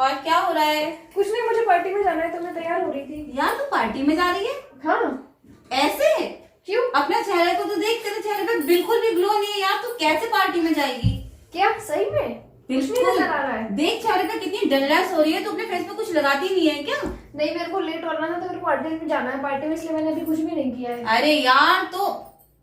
और क्या हो रहा है? कुछ नहीं, मुझे पार्टी में जाना है तो मैं तैयार हो रही थी। यार तू पार्टी में जा रही है? हाँ। ऐसे क्यों? अपने चेहरे को तो देख, तेरे चेहरे पे बिल्कुल भी ग्लो नहीं है यार। तू कैसे पार्टी में जाएगी? क्या सही में? कुछ नहीं बिल्कुल नजर आ रहा है। देख चेहरे पे कितनी डलनेस हो रही है। तू अपने फेस पे कुछ लगाती नहीं है क्या? नहीं, मेरे को लेट होना था तो मेरे को अर्जेंट में जाना है पार्टी में, इसलिए मैंने अभी कुछ भी नहीं किया है। अरे यार, तो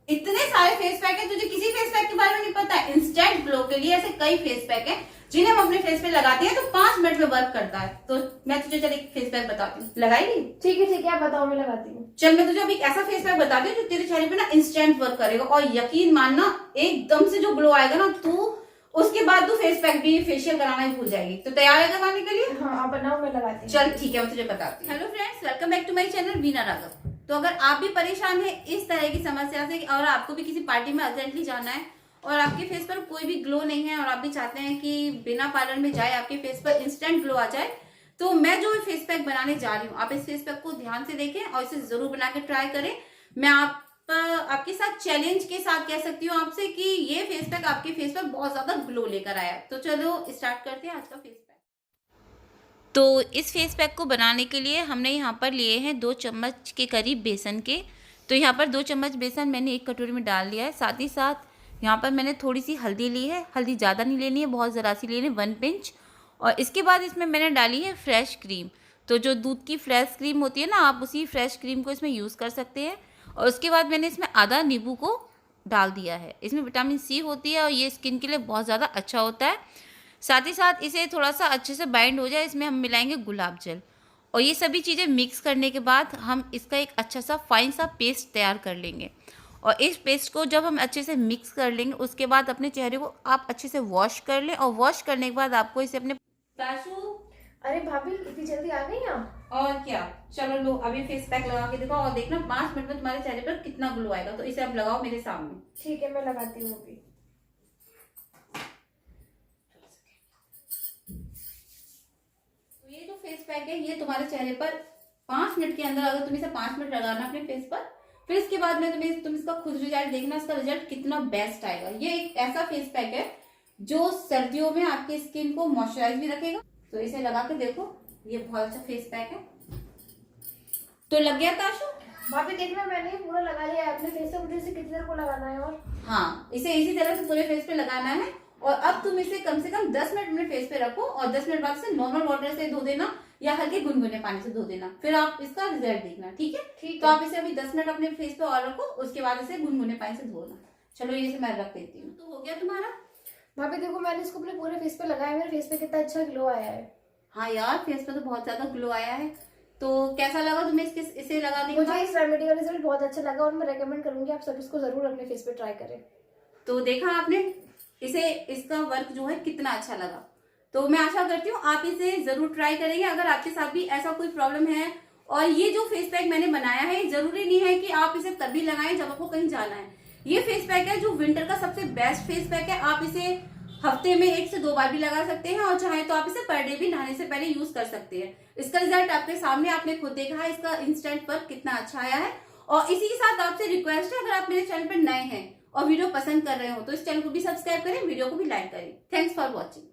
इतने सारे फेस पैक है, तुझे किसी फेस पैक के बारे में नहीं पता? इंस्टेंट ग्लो के लिए ऐसे कई फेस पैक है जिन्हें हम अपने फेस पे लगाते हैं तो 5 मिनट में वर्क करता है। तो मैं तुझे चल एक फेस पैक बताती हूँ, लगाएगी? ठीक है आप बताओ, मैं लगाती हूँ। चल मैं तुझे अभी एक ऐसा फेस पैक बताती हूँ जो तेरे चेहरे पे ना इंस्टेंट वर्क करेगा, और यकीन मानना एकदम से जो ग्लो आएगा ना, तू उसके बाद तू फेस पैक भी फेशियल कराना ही भूल जाएगी। तो तैयार है करवाने के लिए? हाँ आप बनाओ, मैं लगाती हूँ। चल ठीक है, मैं तुझे बताती हूँ। Hello friends, welcome back to my channel Veena Raghav. तो अगर आप भी परेशान हैं इस तरह की समस्या से और आपको भी किसी पार्टी में अर्जेंटली जाना है और आपके फेस पर कोई भी ग्लो नहीं है और आप भी चाहते हैं कि बिना पार्लर में जाए आपके फेस पर इंस्टेंट ग्लो आ जाए, तो मैं जो फेस पैक बनाने जा रही हूँ, आप इस फेस पैक को ध्यान से देखें और इसे जरूर बना के ट्राई करें। मैं आपके साथ चैलेंज के साथ कह सकती हूँ आपसे कि ये फेस पैक आपके फेस पर बहुत ज्यादा ग्लो लेकर आया। तो चलो स्टार्ट करते हैं आज का फेस पैक। तो इस फेस पैक को बनाने के लिए हमने यहाँ पर लिए हैं 2 चम्मच के करीब बेसन के। तो यहाँ पर 2 चम्मच बेसन मैंने एक कटोरी में डाल लिया है। साथ ही साथ यहाँ पर मैंने थोड़ी सी हल्दी ली है, हल्दी ज़्यादा नहीं लेनी है, बहुत ज़रा सी लेनी है, 1 पिंच। और इसके बाद इसमें मैंने डाली है फ्रेश क्रीम। तो जो दूध की फ्रेश क्रीम होती है ना, आप उसी फ्रेश क्रीम को इसमें यूज़ कर सकते हैं। और उसके बाद मैंने इसमें आधा नींबू को डाल दिया है। इसमें विटामिन सी होती है और ये स्किन के लिए बहुत ज़्यादा अच्छा होता है। साथ ही साथ इसे थोड़ा सा अच्छे से बाइंड हो जाए, इसमें हम मिलाएंगे गुलाब जल। और ये सभी चीज़ें मिक्स करने के बाद हम इसका एक अच्छा सा फाइन सा पेस्ट तैयार कर लेंगे। और इस पेस्ट को जब हम अच्छे से मिक्स कर लेंगे, उसके बाद अपने चेहरे को आप अच्छे से वॉश कर लें। और वॉश करने के बाद आपको इसे अपने अरे भाभी, इतनी जल्दी आ गई आप? और क्या, चलो लो अभी फेस पैक लगा के देखो और देखना 5 मिनट में तुम्हारे चेहरे पर कितना ग्लो आएगा। तो इसे अब लगाओ मेरे सामने। ठीक है, मैं लगाती हूँ अभी। तो ये जो फेस पैक है ये तुम्हारे चेहरे पर 5 मिनट के अंदर, अगर तुम इसे 5 मिनट लगाना अपने फेस पर, फिर इसके बाद में तुम इसका खुद रिजल्ट देखना, इसका रिजल्ट कितना बेस्ट आएगा। ये एक ऐसा फेस पैक है जो सर्दियों में आपकी स्किन को मॉइस्चराइज भी रखेगा। तो इसे लगा के देखो, ये बहुत अच्छा फेस पैक है। तो लग गया ताशु? भाभी देखना, मैंने पूरा लगा लिया है अपने फेस पे। मुझे इसे कितनी देर को लगाना है? और हाँ, इसे इसी तरह से पूरे फेस पे लगाना है। और अब तुम इसे कम से कम 10 मिनट अपने फेस पे रखो और 10 मिनट बाद से नॉर्मल वाटर से धो देना या हल्के गुनगुने पानी से धो देना। फिर आप इसका रिजल्ट देखना, ठीक है? ठीक तो है। आप इसे अभी 10 मिनट अपने फेस पे और रखो, उसके बाद इसे गुनगुने पानी से धोना। चलो ये मैं रख देती हूँ। तो हो गया तुम्हारा? भाभी देखो, मैंने इसको अपने पूरे फेस पे लगाया, मेरे फेस पे कितना अच्छा ग्लो आया है। हाँ यार, फेस पे तो बहुत ज्यादा ग्लो आया है। तो कैसा लगा तुम्हें इसे लगाने के बाद? मुझे इस रेमेडी का रिजल्ट बहुत अच्छा लगा और मैं रेकमेंड करूंगी आप सब इसको जरूर अपने फेस पे ट्राई करें। तो देखा आपने इसका वर्क जो है कितना अच्छा लगा। तो मैं आशा करती हूँ आप इसे जरूर ट्राई करेंगे। अगर आपके साथ भी ऐसा कोई प्रॉब्लम है, और ये जो फेस पैक मैंने बनाया है जरूरी नहीं है कि आप इसे तभी लगाएं जब आपको कहीं जाना है। ये फेस पैक है जो विंटर का सबसे बेस्ट फेस पैक है। आप इसे हफ्ते में 1 से 2 बार भी लगा सकते हैं और चाहे तो आप इसे पर डे भी नहाने से पहले यूज कर सकते हैं। इसका रिजल्ट आपके सामने, आपने खुद देखा है इसका इंस्टेंट वर्क कितना अच्छा आया है। और इसी के साथ आपसे रिक्वेस्ट है, अगर आप मेरे चैनल पर नए हैं और वीडियो पसंद कर रहे हो तो इस चैनल को भी सब्सक्राइब करें, वीडियो को भी लाइक करें। Thanks for watching.